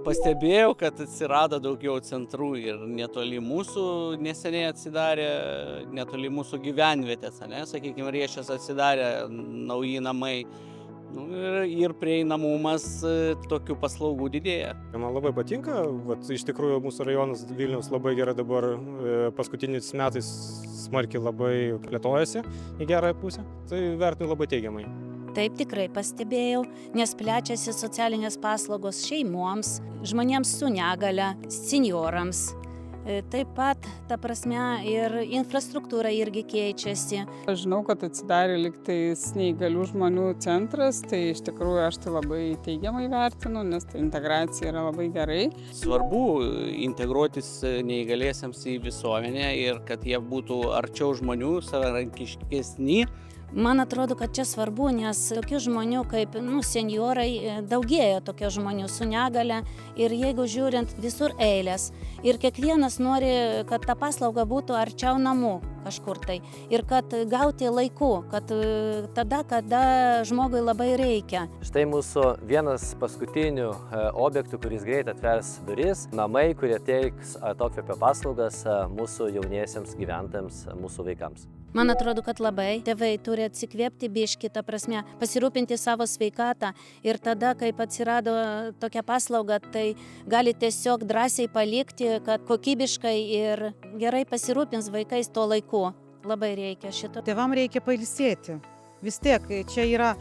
Pastebėjau, kad atsirado daugiau centrų ir netoli mūsų neseniai atsidarė, netoli mūsų gyvenvietės, ne, sakykime, Riešės atsidarė nauji namai. Nu, ir prieinamumas tokių paslaugų didėja. Man labai patinka, iš tikrųjų mūsų rajonas Vilniaus labai gerai dabar paskutiniais metais smarkiai labai plėtojasi į gerąją pusę. Tai vertinu labai teigiamai. Taip tikrai pastebėjau, nes plečiasi socialinės paslaugos šeimoms, žmonėms su negale, seniorams. Taip pat, ta prasme, ir infrastruktūra irgi keičiasi. Aš žinau, kad atsidarė liktais neįgalių žmonių centras, tai iš tikrųjų aš tai labai teigiamai vertinu, nes ta integracija yra labai gerai. Svarbu integruotis neįgaliesiems į visuomenę ir kad jie būtų arčiau žmonių, savarankiškesni. Man atrodo, kad čia svarbu, nes tokių žmonių kaip senjorai daugėja, tokių žmonių su negale, ir jeigu žiūrint visur eilės ir kiekvienas nori, kad ta paslauga būtų arčiau namų kažkur tai ir kad gauti laiku, kad tada, kada žmogui labai reikia. Štai mūsų vienas paskutinių objektų, kuris greit atvers duris, namai, kurie teiks atokvėpio paslaugas mūsų jauniesiems gyventojams, mūsų vaikams. Man atrodo, kad labai tėvai turi atsikvėpti biškį, ta prasme, pasirūpinti savo sveikatą ir tada, kai atsirado tokia paslauga, tai gali tiesiog drąsiai palikti, kad kokybiškai ir gerai pasirūpins vaikais tuo laiku. Labai reikia šito. Tėvam reikia pailsėti. Vis tiek čia yra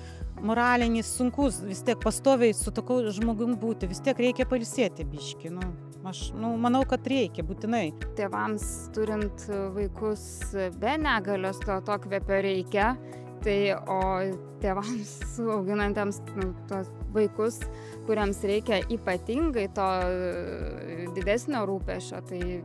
moralinis sunkus, vis tiek pastoviai su tokiu žmogum būti, vis tiek reikia pailsėti biškį. Aš manau, kad reikia būtinai. Tėvams turint vaikus be negalios to atokvėpio reikia, o tėvams auginantiems tos vaikus, kuriems reikia ypatingai to didesnio rūpesčio, tai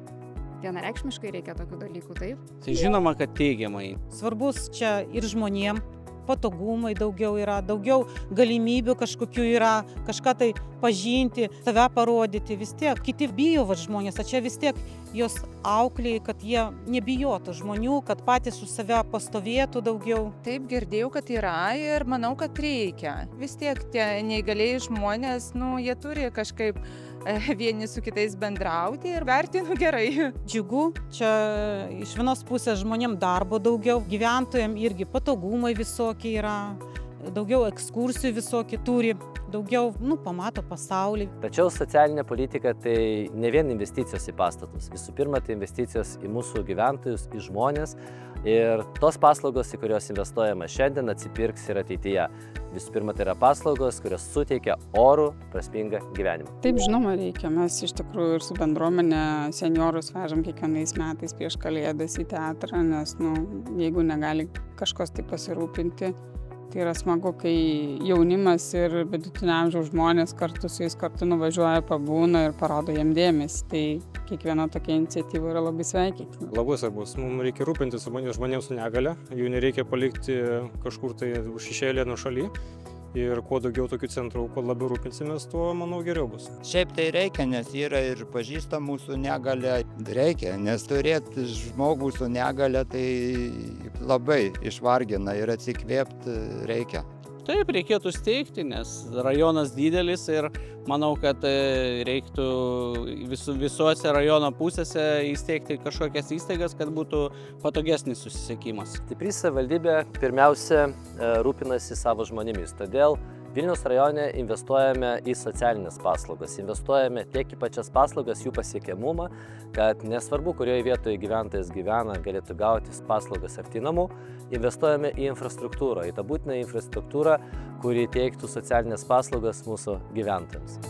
vienareikšmiškai reikia tokių dalykų, taip? Tai žinoma, kad teigiamai. Svarbus čia ir žmonėm, patogumai daugiau yra, daugiau galimybių kažkokių yra, kažką tai pažinti, save parodyti. Vis tiek kiti bijo žmonės, o čia vis tiek jos auklėja, kad jie nebijotų žmonių, kad patys už save pastovėtų daugiau. Taip, girdėjau, kad yra ir manau, kad reikia. Vis tiek tie neįgaliai žmonės, jie turi kažkaip vieni su kitais bendrauti ir vertinu gerai. Džiugu, čia iš vienos pusės žmonėm darbo daugiau, gyventojams irgi patogumai visokie yra, daugiau ekskursijų visokie turi, daugiau pamato pasaulį. Tačiau socialinė politika tai ne vien investicijos į pastatus. Visų pirma, tai investicijos į mūsų gyventojus, į žmonės ir tos paslaugos, į kurios investuojama šiandien, atsipirks ir ateityje. Visų pirma, tai yra paslaugos, kurios suteikia orų, prasmingą gyvenimą. Taip, žinoma, reikia. Mes iš tikrųjų ir su bendruomenė seniorus vežam kiekvienais metais prieš Kalėdas į teatrą, nes jeigu negali kažkas tai pasirūpinti, tai yra smagu, kai jaunimas ir vidutinio amžiaus žmonės kartu su jais kartu nuvažiuoja, pabūna ir parodo jiem dėmesį. Tai kiekviena tokia iniciatyva yra labai sveikintina. Labai svarbus. Mums reikia rūpintis žmonėms su negale, jų nereikia palikti kažkur tai už šešėlį nuošaly. Ir kuo daugiau tokių centrų, kuo labiau rūpinsimės, tuo, manau, geriau bus. Šiaip tai reikia, nes yra ir pažįstamų su negale. Reikia, nes turėti žmogų su negale tai labai išvargina ir atsikvėpti reikia. Taip, reikėtų steigti, nes rajonas didelis ir manau, kad reiktų visuose rajono pusėse įsteigti kažkokias įstaigas, kad būtų patogesnis susisiekimas. Stipri savivaldybė pirmiausia rūpinasi savo žmonėmis, todėl Vilniaus rajone investuojame į socialinės paslaugas, investuojame tiek į pačias paslaugas, jų pasiekiamumą, kad nesvarbu, kurioje vietoje gyventojas gyvena, galėtų gauti paslaugas arti namų, investuojame į infrastruktūrą, į tą būtiną infrastruktūrą, kuri teiktų socialinės paslaugas mūsų gyventojams.